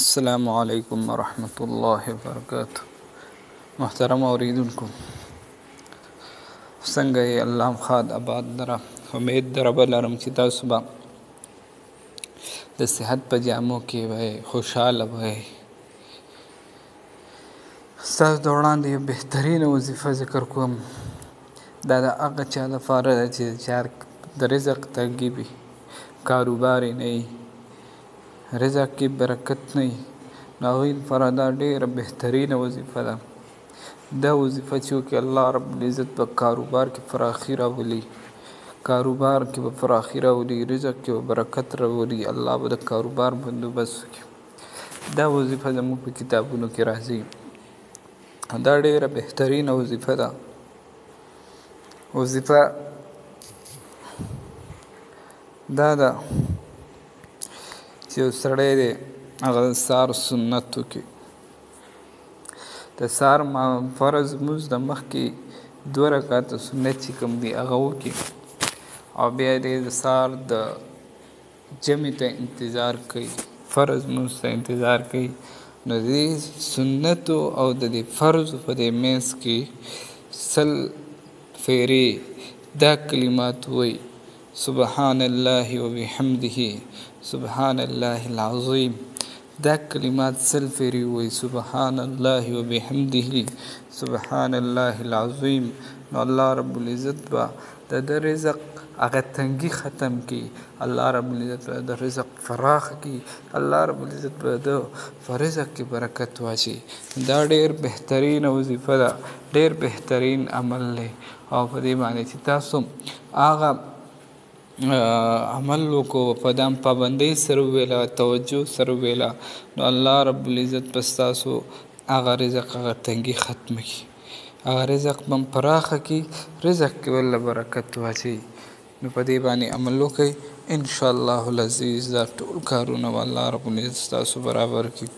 السلام علیکم ورحمۃ اللہ وبرکاتہ. محترم اوریدونکو څنګه یې؟ الله خاد آباد لره. امید د ربه لرم چې تاسو به د صحت په جامو کې وئ، خوشحاله وئ. ستاسو د وړاندې یو بهترینه وظیفه ذکر کوم. دا د هغه چا لپاره ده چې د رزق تنګي وي، کاروبار یې نه وي، رزق کې برکت نه وي، نو هغوی لپاره دا ډېره بهترینه وظیفه ده. دا وظیفه چې وکړي الله رب العزت په کاروبار کې فراخي راولي، کاروبار کې به فراخي راولي، رزق کې به برکت راولي، الله به د کاروبار بندوبست وکړي. دا وظیفه زموږ په کتابونو کې راځي. دا ډېره بهترینه وظیفه ده. وظیفه دا ده چې یو سړی دی هغه د سهار سنت وکړي. د سهار فرض لمونځ د مخکې 2 رکعته سنت چې کوم دي هغه وکړي، او بیا یې د سهار د جمعې ته انتظار کوي، فرض لمونځ ته انتظار کوي. نو د دې سنتو او د دې فرضو په دې منځ کې 100 فیرې دا کلمات وایي: سبحان الله وبحمده سبحان الله العظیم. دا کلمات 100 فیرې وایي: سبحان الله وبحمده سبحان الله العظیم. نو الله رب العزت به د رزق هغه تنګي ختم کړي، الله رب العزت به د رزق فراخ کړي، الله رب العزت به د رزق کې برکت واچي. دا ډېر بهترینه وظیفه ده، ډېر بهترین عمل دی. او په دې باندې چې تاسو هغه عمل وکړو، په دام پابندۍ سره وویله، توجه سره وویله، نو الله رب العزت به ستاسو هغه رزق هغه تنګي ختم کړي، هغه رزق به هم پراخه کړي، رزق کې ولله برکت واچوي. نو په دې باندې عمل وکړئ، انشاءالله العزیز. دا ټول کارونه به الله رب العزت ستاسو برابر کړي.